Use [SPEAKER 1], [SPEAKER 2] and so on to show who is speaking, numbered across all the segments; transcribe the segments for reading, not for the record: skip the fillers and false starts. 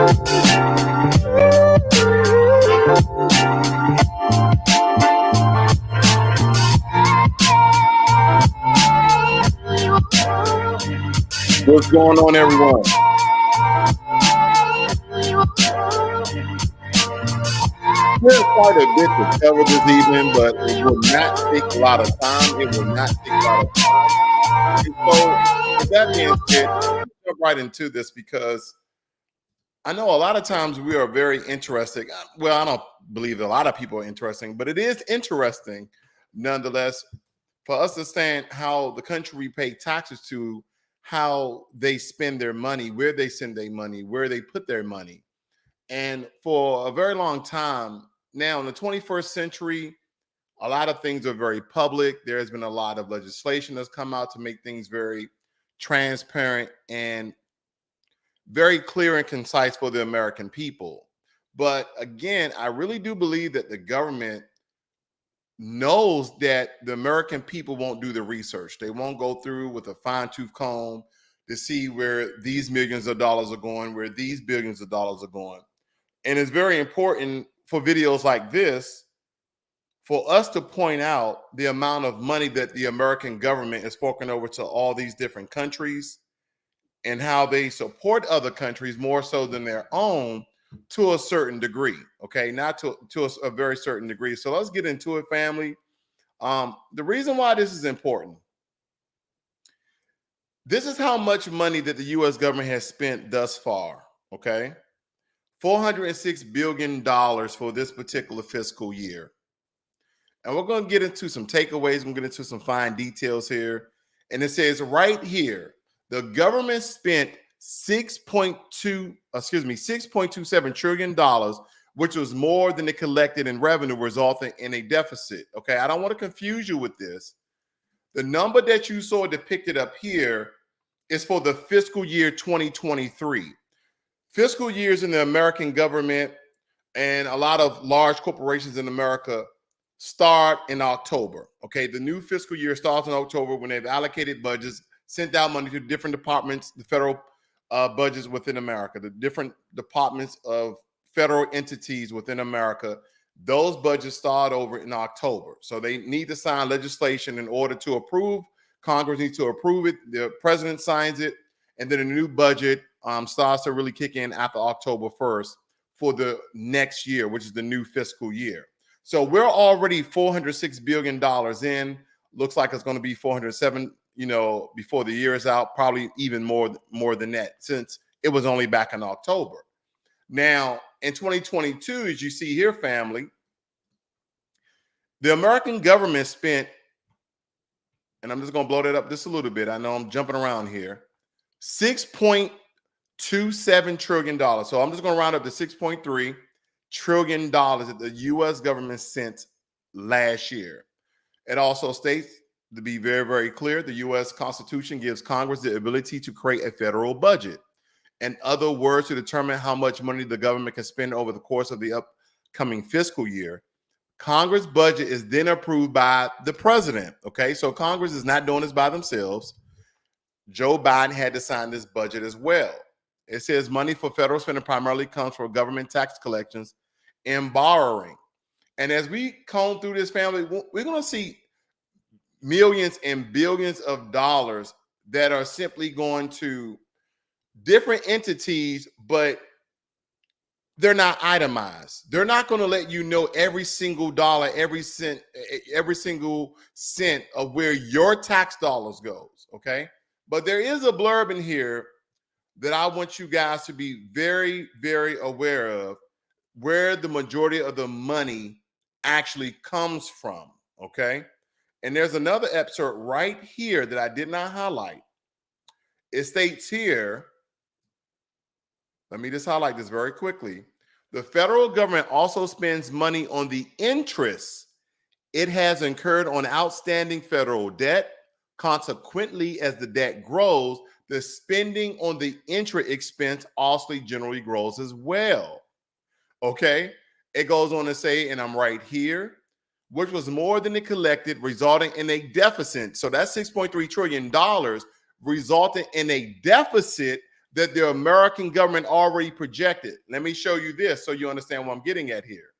[SPEAKER 1] What's going on, everyone? There's quite a bit to cover this evening, but it will not take a lot of time. It will not take a lot of time. And so, with that being said, let's jump right into this because I know a lot of times we are very interested. Well, I don't believe a lot of people are interesting, but it is interesting nonetheless for us to understand how the country we pay taxes to, how they spend their money, where they send their money, where they put their money. And for a very long time now, in the 21st century, a lot of things are very public. There has been a lot of legislation that's come out to make things very transparent and very clear and concise for the American people. But again, I really do believe that the government knows that the American people won't do the research. They won't go through with a fine-tooth comb to see where these millions of dollars are going, where these billions of dollars are going. And it's very important for videos like this for us to point out the amount of money that the American government is forking over to all these different countries and how they support other countries more so than their own to a certain degree, okay? Not to a very certain degree. So let's get into it, family. The reason why this is important, this is how much money that the U.S. government has spent thus far, okay? $406 billion for this particular fiscal year. And we're going to get into some takeaways. We're going to get into some fine details here. And it says right here, the government spent $6.27 trillion, which was more than it collected in revenue, resulting in a deficit. Okay, I don't want to confuse you with this. The number that you saw depicted up here is for the fiscal year 2023. Fiscal years in the American government and a lot of large corporations in America start in October. Okay, the new fiscal year starts in October when they've allocated budgets, sent out money to different departments, the federal budgets within America, the different departments of federal entities within America. Those budgets start over in October. So they need to sign legislation in order to approve. Congress needs to approve it. The president signs it. And then a new budget starts to really kick in after October 1st for the next year, which is the new fiscal year. So we're already $406 billion in. Looks like it's going to be 407, before the year is out, probably even more than that, since it was only back in October. Now, in 2022, as you see here, family, the American government spent, and I'm just going to blow that up just a little bit. I know I'm jumping around here, $6.27 trillion. So I'm just going to round up to $6.3 trillion that the U.S. government sent last year. It also states, to be very, very clear, the U.S. Constitution gives Congress the ability to create a federal budget. In other words, to determine how much money the government can spend over the course of the upcoming fiscal year. Congress budget is then approved by the president. Okay, so Congress is not doing this by themselves. Joe Biden had to sign this budget as well. It says money for federal spending primarily comes from government tax collections and borrowing. And as we comb through this, family, we're going to see millions and billions of dollars that are simply going to different entities, but they're not itemized. They're not going to let you know every single dollar, every single cent of where your tax dollars goes, okay? But there is a blurb in here that I want you guys to be very, very aware of, where the majority of the money actually comes from, okay? And there's another excerpt right here that I did not highlight. It states here, let me just highlight this very quickly. The federal government also spends money on the interest it has incurred on outstanding federal debt. Consequently, as the debt grows, the spending on the interest expense also generally grows as well. Okay? It goes on to say, and I'm right here, which was more than it collected, resulting in a deficit. So that's $6.3 trillion resulting in a deficit that the American government already projected. Let me show you this so you understand what I'm getting at here.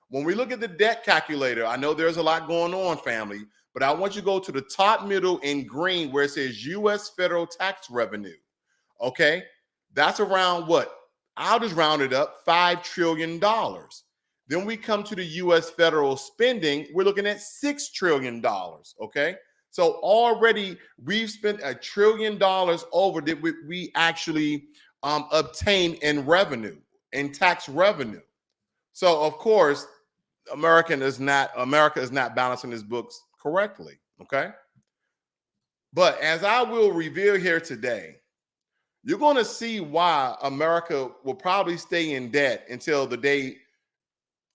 [SPEAKER 1] When we look at the debt calculator, I know there's a lot going on, family, but I want you to go to the top middle in green where it says U.S. federal tax revenue. Okay, that's around what? I'll just round it up, $5 trillion. Then we come to the U.S. federal spending. We're looking at $6 trillion. Okay, so already we've spent $1 trillion over that we actually obtained in revenue, in tax revenue. So of course, America is not balancing its books correctly. Okay, but as I will reveal here today, you're going to see why America will probably stay in debt until the day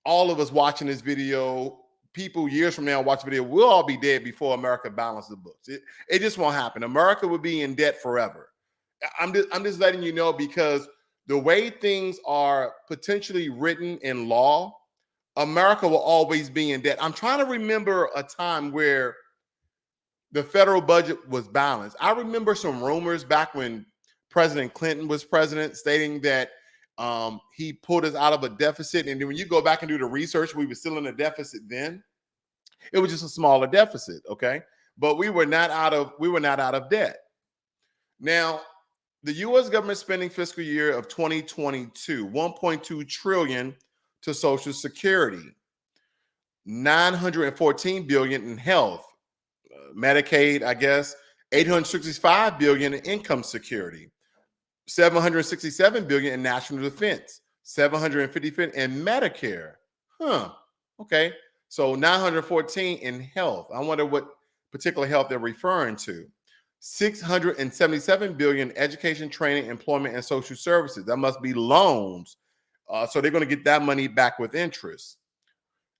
[SPEAKER 1] all of us watching this video, people years from now watch the video, we'll all be dead before America balances the books. It just won't happen. America will be in debt forever. I'm just letting you know, because the way things are potentially written in law, America will always be in debt. I'm trying to remember a time where the federal budget was balanced. I remember some rumors back when President Clinton was president stating that he pulled us out of a deficit. And then when you go back and do the research, we were still in a deficit then. It was just a smaller deficit, okay? But we were not out of debt. Now, the U.S. government spending fiscal year of 2022, $1.2 trillion to Social Security, $914 billion in health, Medicaid, I guess, $865 billion in income security, $767 billion in national defense, $750 billion in Medicare. Okay. So 914 in health. I wonder what particular health they're referring to. 677 billion education, training, employment, and social services. That must be loans. So they're going to get that money back with interest.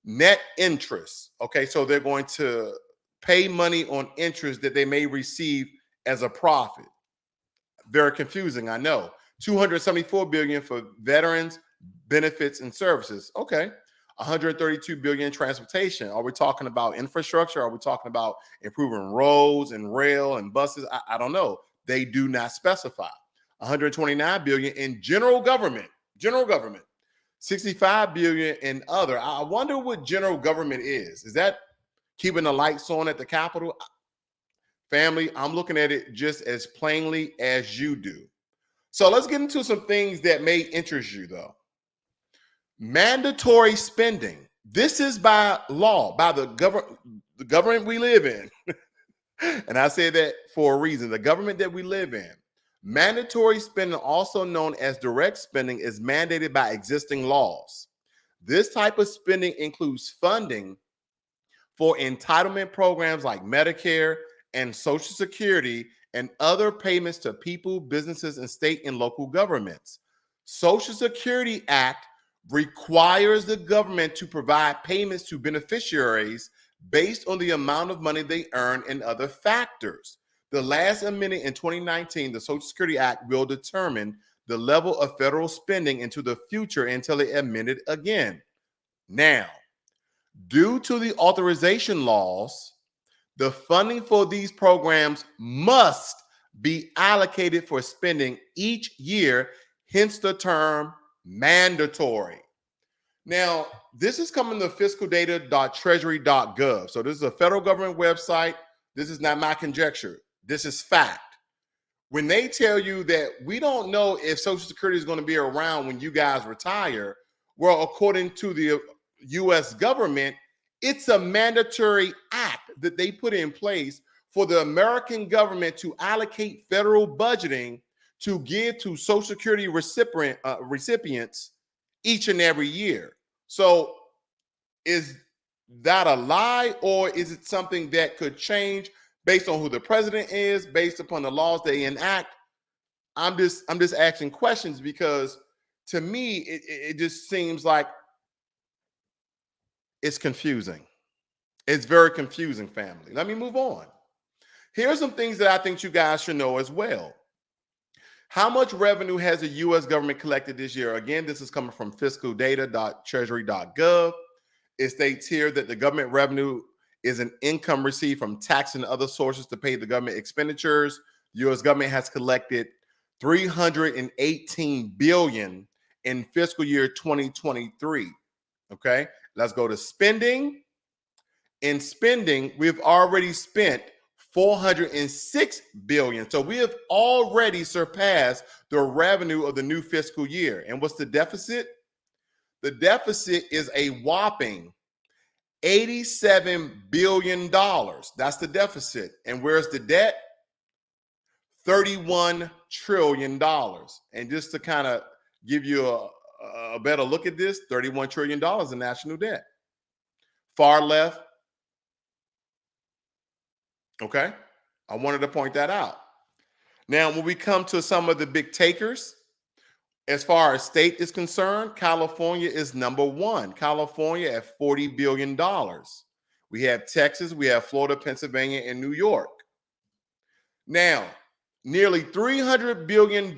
[SPEAKER 1] Net interest. Okay. So they're going to pay money on interest that they may receive as a profit. Very confusing, I know. 274 billion for veterans, benefits, and services. Okay. 132 billion in transportation. Are we talking about infrastructure? Are we talking about improving roads and rail and buses? I don't know. They do not specify. 129 billion in general government. 65 billion in other. I wonder what general government is. Is that keeping the lights on at the Capitol? Family, I'm looking at it just as plainly as you do. So let's get into some things that may interest you, though. Mandatory spending. This is by law, by the government we live in. And I say that for a reason. The government that we live in. Mandatory spending, also known as direct spending, is mandated by existing laws. This type of spending includes funding for entitlement programs like Medicare and Social Security and other payments to people, businesses, and state and local governments. Social Security Act requires the government to provide payments to beneficiaries based on the amount of money they earn and other factors. The last amendment in 2019, the Social Security Act will determine the level of federal spending into the future until it amended again. Now, due to the authorization laws, the funding for these programs must be allocated for spending each year, hence the term mandatory. Now, this is coming to fiscaldata.treasury.gov. So this is a federal government website. This is not my conjecture. This is fact. When they tell you that we don't know if Social Security is going to be around when you guys retire, well, according to the U.S. government, it's a mandatory act that they put in place for the American government to allocate federal budgeting to give to Social Security recipients each and every year. So is that a lie, or is it something that could change based on who the president is, based upon the laws they enact? I'm just asking questions because to me, it just seems like it's confusing. It's very confusing, family. Let me move on. Here are some things that I think you guys should know as well. How much revenue has the U.S. government collected this year? Again, this is coming from fiscaldata.treasury.gov. It states here that the government revenue is an income received from tax and other sources to pay the government expenditures. The U.S. government has collected 318 billion in fiscal year 2023. Okay, let's go to spending. In spending, we've already spent 406 billion. So we have already surpassed the revenue of the new fiscal year. And what's the deficit? The deficit is a whopping $87 billion. That's the deficit. And where's the debt? $31 trillion. And just to kind of give you a better look at this, $31 trillion in national debt. Far left. Okay. I wanted to point that out. Now, when we come to some of the big takers, as far as state is concerned, California is number one. California at $40 billion. We have Texas, we have Florida, Pennsylvania, and New York. Now, nearly $300 billion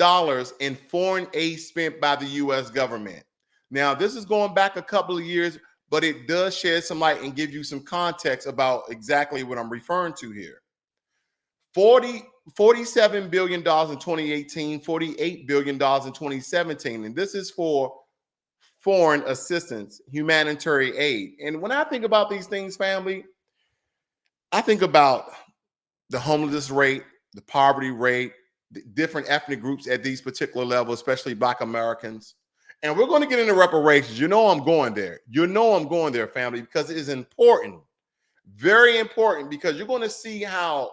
[SPEAKER 1] in foreign aid spent by the U.S. government. Now, this is going back a couple of years, but it does shed some light and give you some context about exactly what I'm referring to here. $47 billion in 2018, $48 billion in 2017. And this is for foreign assistance, humanitarian aid. And when I think about these things, family, I think about the homelessness rate, the poverty rate, the different ethnic groups at these particular levels, especially Black Americans. And we're going to get into reparations. You know I'm going there. You know I'm going there, family, because it is important. Very important, because you're going to see how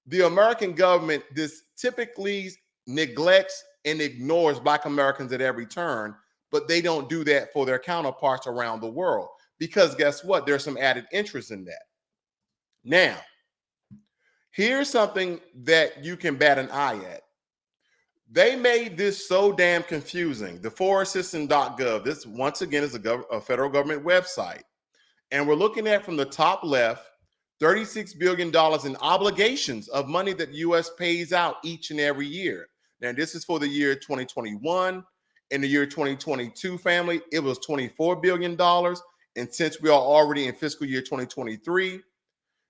[SPEAKER 1] the American government this typically neglects and ignores Black Americans at every turn, but they don't do that for their counterparts around the world. Because guess what? There's some added interest in that. Now, here's something that you can bat an eye at. They made this so damn confusing. The foreignassistance.gov, this once again is a federal government website. And we're looking at from the top left, $36 billion in obligations of money that the U.S. pays out each and every year. Now, this is for the year 2021. In the year 2022, family, it was $24 billion. And since we are already in fiscal year 2023,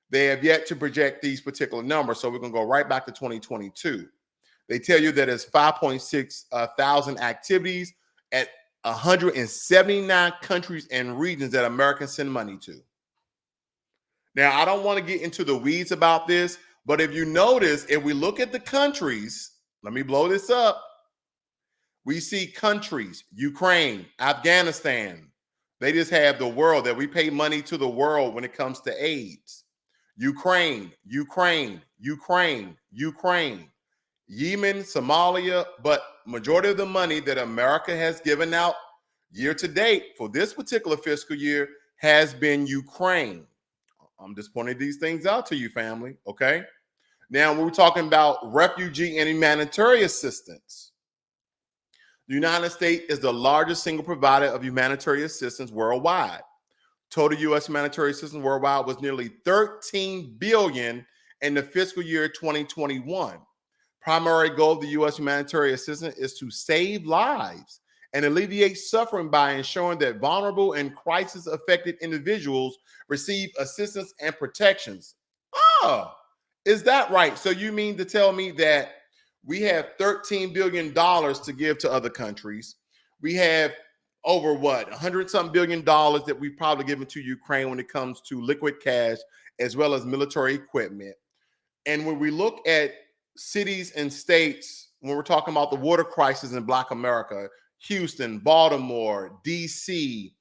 [SPEAKER 1] they have yet to project these particular numbers. So we're going to go right back to 2022. They tell you that it's 5.6 thousand activities at 179 countries and regions that Americans send money to. Now, I don't want to get into the weeds about this, but if you notice, if we look at the countries, let me blow this up. We see countries, Ukraine, Afghanistan. They just have the world, that we pay money to the world when it comes to AIDS. Ukraine, Yemen, Somalia, but majority of the money that America has given out year to date for this particular fiscal year has been Ukraine. I'm just pointing these things out to you, family, okay? Now, when we're talking about refugee and humanitarian assistance, the United States is the largest single provider of humanitarian assistance worldwide. Total U.S. humanitarian assistance worldwide was nearly $13 billion in the fiscal year 2021. Primary goal of the U.S. humanitarian assistance is to save lives and alleviate suffering by ensuring that vulnerable and crisis-affected individuals receive assistance and protections. Oh, is that right? So you mean to tell me that we have $13 billion to give to other countries? We have over $100-something billion that we've probably given to Ukraine when it comes to liquid cash as well as military equipment. And when we look at cities and states, when we're talking about the water crisis in Black America, Houston, Baltimore, DC,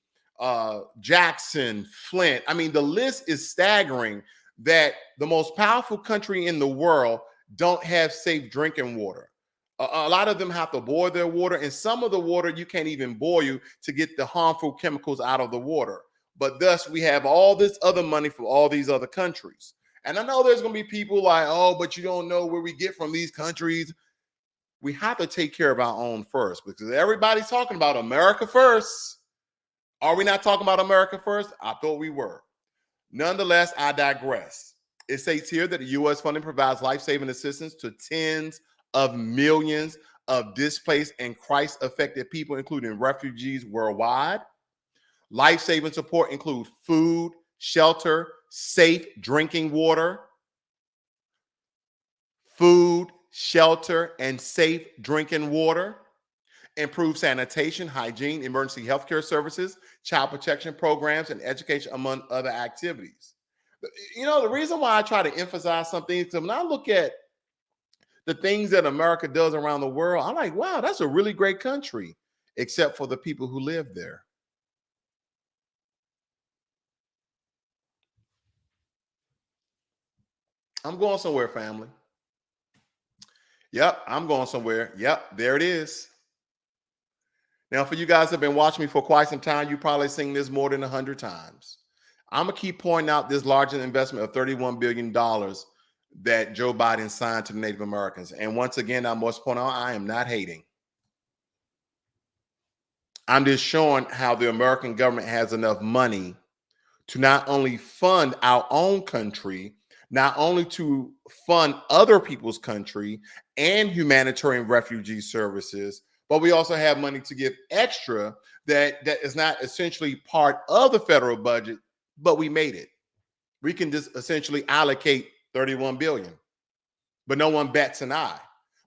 [SPEAKER 1] Jackson, Flint. I mean, the list is staggering that the most powerful country in the world don't have safe drinking water. A lot of them have to boil their water, and some of the water you can't even boil to get the harmful chemicals out of the water. But thus, we have all this other money from all these other countries. And I know there's going to be people like, oh, but you don't know where we get from these countries. We have to take care of our own first, because everybody's talking about America first. Are we not talking about America first? I thought we were. Nonetheless, I digress. It states here that the U.S. funding provides life-saving assistance to tens of millions of displaced and crisis-affected people, including refugees worldwide. Life-saving support includes food, shelter, safe drinking water, food, shelter, and safe drinking water, improve sanitation, hygiene, emergency healthcare services, child protection programs, and education, among other activities. You know, the reason why I try to emphasize something is when I look at the things that America does around the world, I'm like, wow, that's a really great country, except for the people who live there. I'm going somewhere, family. Yep, I'm going somewhere. Yep, there it is. Now, for you guys that have been watching me for quite some time, you've probably seen this more than 100 times. I'm going to keep pointing out this large investment of $31 billion that Joe Biden signed to the Native Americans. And once again, I must point out, I am not hating. I'm just showing how the American government has enough money to not only fund our own country, not only to fund other people's country and humanitarian refugee services, but we also have money to give extra that is not essentially part of the federal budget, but we made it. We can just essentially allocate $31 billion, but no one bats an eye.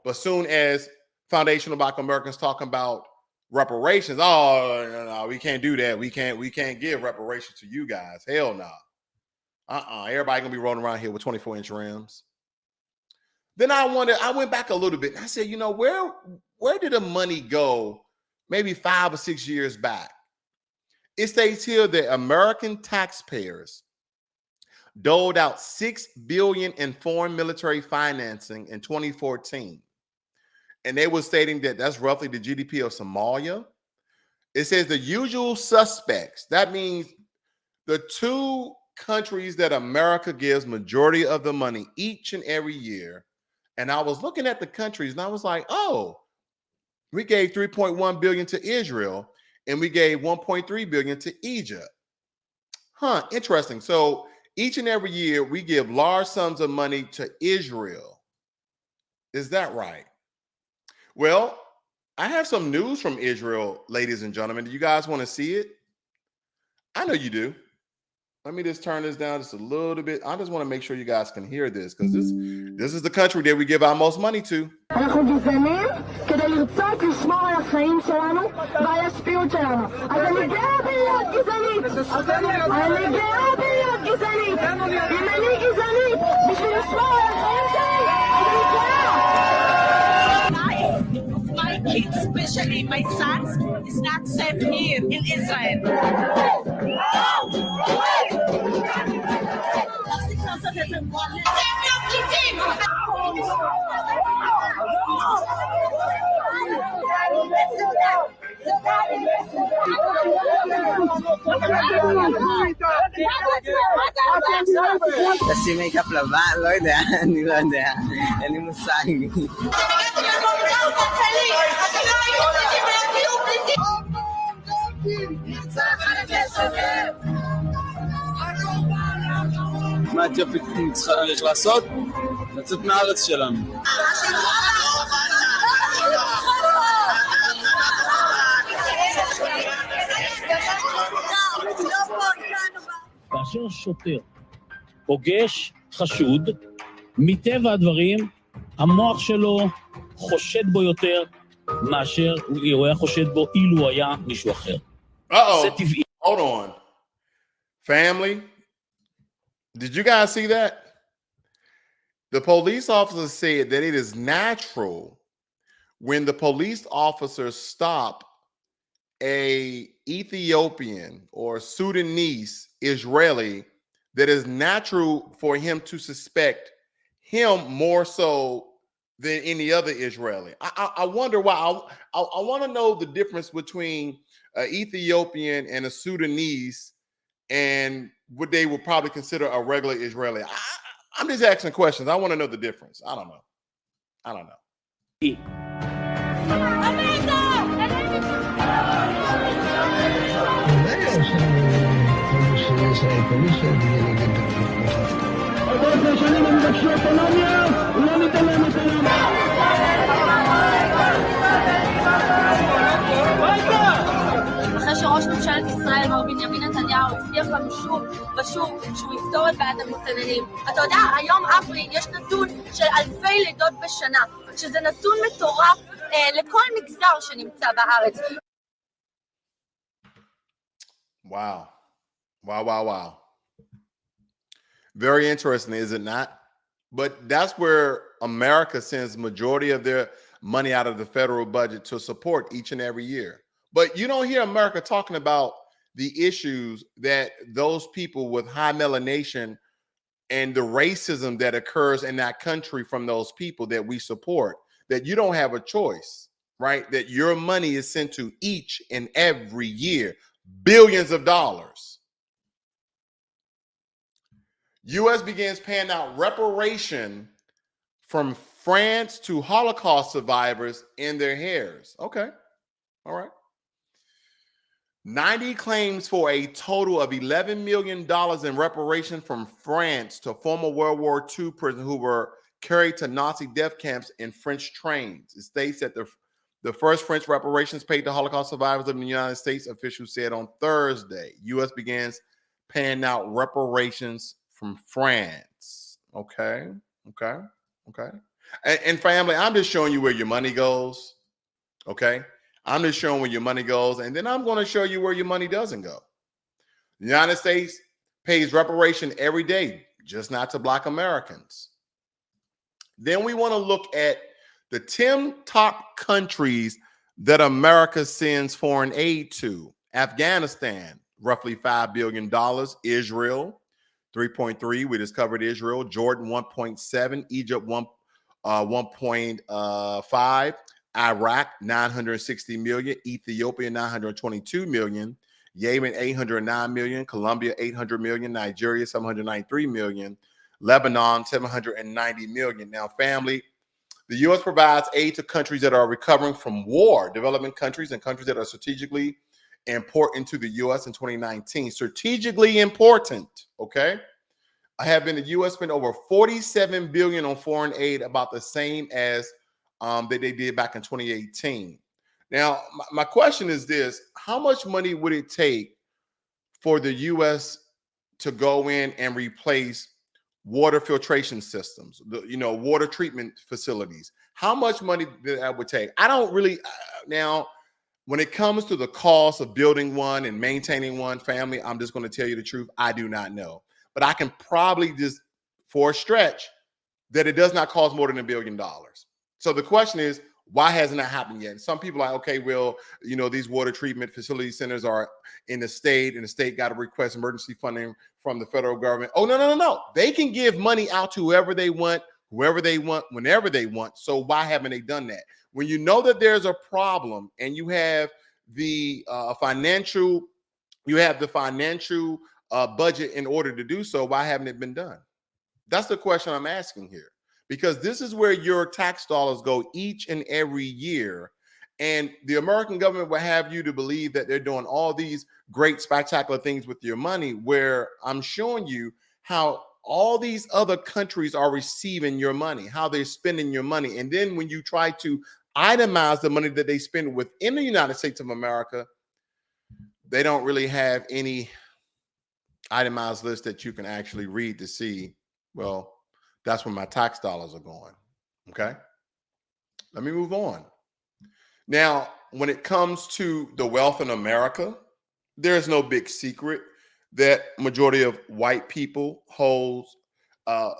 [SPEAKER 1] But soon as Foundational Black Americans talking about reparations, oh, no, we can't do that. We can't give reparations to you guys. Hell no. Everybody gonna be rolling around here with 24-inch rims. Then I went back a little bit and I said, you know, where did the money go maybe 5 or 6 years back? It states here that American taxpayers doled out $6 billion in foreign military financing in 2014. And they were stating that that's roughly the GDP of Somalia. It says the usual suspects. That means the two countries that America gives majority of the money each and every year. And I was looking at the countries and I was like, oh, we gave $3.1 billion to Israel and we gave $1.3 billion to Egypt. Huh, interesting. So each and every year we give large sums of money to Israel. Is that right? Well, I have some news from Israel, ladies and gentlemen. Do you guys want to see it? I know you do. Let me just turn this down just a little bit. I just want to make sure you guys can hear this because this is the country that we give our most money to.
[SPEAKER 2] My kids, especially my sons, is not safe here in Israel.
[SPEAKER 3] תשים מייקאפ לבן? לא יודע, אני לא יודע, אין לי מושג. מה אתיופית צריך לעשות? לצאת מהארץ שלנו.
[SPEAKER 4] כאשר שוטר פוגש חשוד, מטבע הדברים, המוח שלו חושד בו יותר מאשר הוא היה חושד בו אילו הוא היה מישהו אחר. זה טבעי.
[SPEAKER 1] Hold on. Family, did you guys see that? The police officer said that it is natural when the police officers stop a Ethiopian or Sudanese Israeli, that is natural for him to suspect him more so than any other Israeli. I wonder why. I want to know the difference between an Ethiopian and a Sudanese and what they would probably consider a regular Israeli. I'm just asking questions. I want to know the difference. I don't know.
[SPEAKER 2] אחרי שראש ממשלת ישראל ישראל, מר בנימין נתניהו, הבטיח לנו שוב ושוב שהוא יפתור את בעיית המסתננים. אתה יודע, היום אברי, יש נתון של אלפי לידות בשנה, שזה נתון מטורף לכל מגזר שנמצא בארץ.
[SPEAKER 1] Wow. Wow, wow, wow. Very interesting, is it not? But that's where America sends majority of their money out of the federal budget to support each and every year. But you don't hear America talking about the issues that those people with high melanation and the racism that occurs in that country from those people that we support, that you don't have a choice, right? That your money is sent to each and every year, billions of dollars. U.S. begins paying out reparation from France to Holocaust survivors in their heirs. Okay. All right. 90 claims for a total of $11 million in reparation from France to former World War II prisoners who were carried to Nazi death camps in French trains. It states that the first French reparations paid to Holocaust survivors of the United States, officials said on Thursday. U.S. begins paying out reparations from France. Okay. And family, I'm just showing you where your money goes. Okay. I'm just showing where your money goes. And then I'm going to show you where your money doesn't go. The United States pays reparation every day, just not to Black Americans. Then we want to look at the 10 top countries that America sends foreign aid to. Afghanistan, roughly $5 billion. Israel, 3.3. We just covered Israel. Jordan, 1.7. Egypt, 1.5. Iraq, 960 million. Ethiopia, 922 million. Yemen, 809 million. Colombia, 800 million. Nigeria, 793 million. Lebanon, 790 million. Now, family, the U.S. provides aid to countries that are recovering from war, developing countries and countries that are strategically important to the U.S. in 2019. Strategically important, okay? I have been the U.S. spent over $47 billion on foreign aid, about the same as that they did back in 2018. Now, my question is this: how much money would it take for the U.S. to go in and replace water filtration systems, water treatment facilities? How much money that would take? I don't really now. When it comes to the cost of building one and maintaining one, family, I'm just going to tell you the truth. I do not know. But I can probably just, for a stretch, that it does not cost more than $1 billion. So the question is, why hasn't that happened yet? Some people are like, okay, well, these water treatment facility centers are in the state, and the state got to request emergency funding from the federal government. Oh, no. They can give money out to whoever they want, whenever they want. So why haven't they done that? When you know that there's a problem and you have the financial budget in order to do so, why haven't it been done? That's the question I'm asking here, because this is where your tax dollars go each and every year. And the American government will have you to believe that they're doing all these great, spectacular things with your money, where I'm showing you how all these other countries are receiving your money, how they're spending your money. And then when you try to itemize the money that they spend within the United States of America, they don't really have any itemized list that you can actually read to see, well, that's where my tax dollars are going. Okay. Let me move on. Now, when it comes to the wealth in America, there's no big secret that majority of white people holds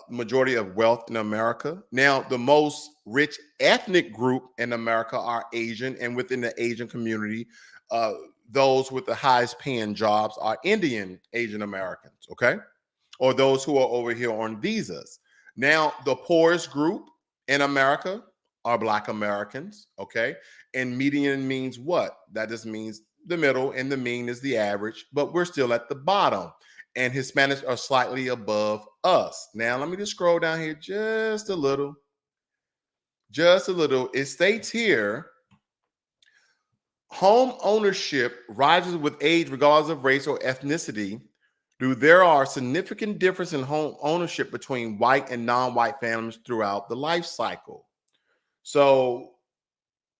[SPEAKER 1] majority of wealth in America. Now, the most rich ethnic group in America are Asian, and within the Asian community, those with the highest paying jobs are Indian Asian Americans, okay? Or those who are over here on visas. Now, the poorest group in America are Black Americans, okay? And median means what? That just means the middle, and the mean is the average, but we're still at the bottom. And Hispanics are slightly above us. Now, let me just scroll down here just a little. It states here, home ownership rises with age regardless of race or ethnicity. There are significant differences in home ownership between white and non-white families throughout the life cycle. So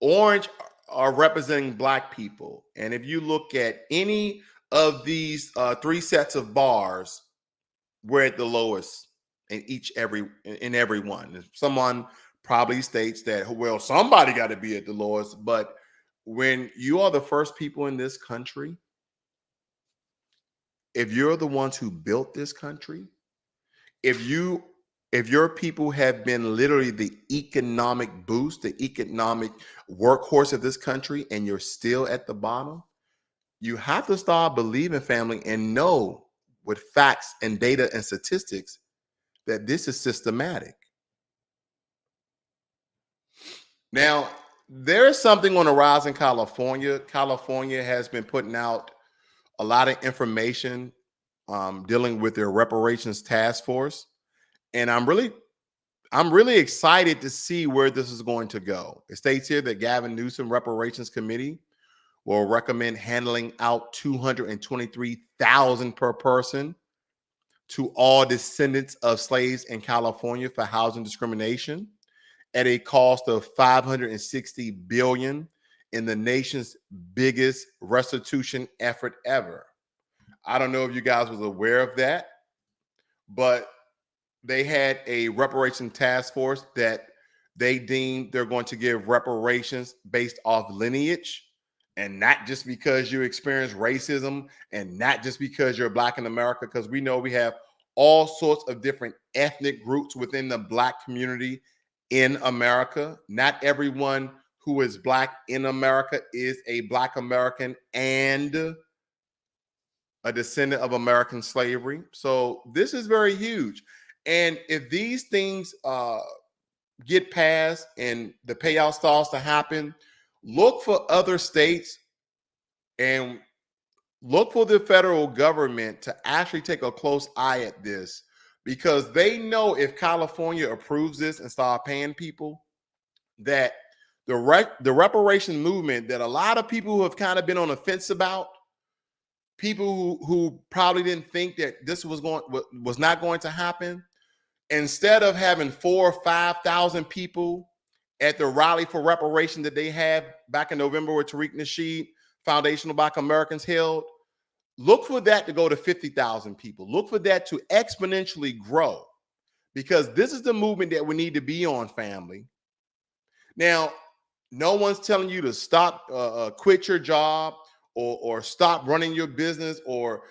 [SPEAKER 1] orange are representing Black people. And if you look at any of these three sets of bars, we're at the lowest in every one. Someone probably states that, well, somebody got to be at the lowest, but when you are the first people in this country, if you're the ones who built this country, if your people have been literally the economic boost, the economic workhorse of this country, and you're still at the bottom, you have to start believing, family, and know with facts and data and statistics that this is systematic. Now, there is something on the rise in California. California has been putting out a lot of information dealing with their reparations task force. And I'm really excited to see where this is going to go. It states here that Gavin Newsom Reparations Committee will recommend handling out $223,000 per person to all descendants of slaves in California for housing discrimination at a cost of $560 billion in the nation's biggest restitution effort ever. I don't know if you guys was aware of that, but they had a reparation task force that they deemed they're going to give reparations based off lineage, and not just because you experience racism, and not just because you're Black in America, because we know we have all sorts of different ethnic groups within the Black community in America. Not everyone who is Black in America is a Black American and a descendant of American slavery. So this is very huge. And if these things get passed and the payout starts to happen, look for other states and look for the federal government to actually take a close eye at this, because they know if California approves this and start paying people, that the reparation movement that a lot of people who have kind of been on the fence about, people who probably didn't think that this was not going to happen, instead of having 4,000 or 5,000 people at the rally for reparation that they had back in November with Tariq Nasheed, Foundational Black Americans held, look for that to go to 50,000 people. Look for that to exponentially grow, because this is the movement that we need to be on, family. Now, no one's telling you to stop, quit your job, or stop running your business, or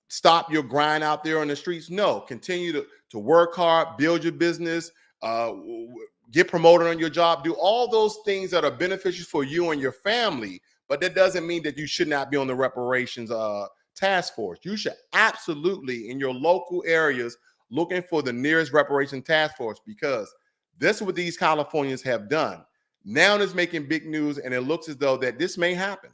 [SPEAKER 1] stop your grind out there on the streets. No, continue to work hard, build your business, get promoted on your job, do all those things that are beneficial for you and your family. But that doesn't mean that you should not be on the reparations task force. You should absolutely, in your local areas, looking for the nearest reparation task force, because this is what these Californians have done. Now it's making big news, and it looks as though that this may happen.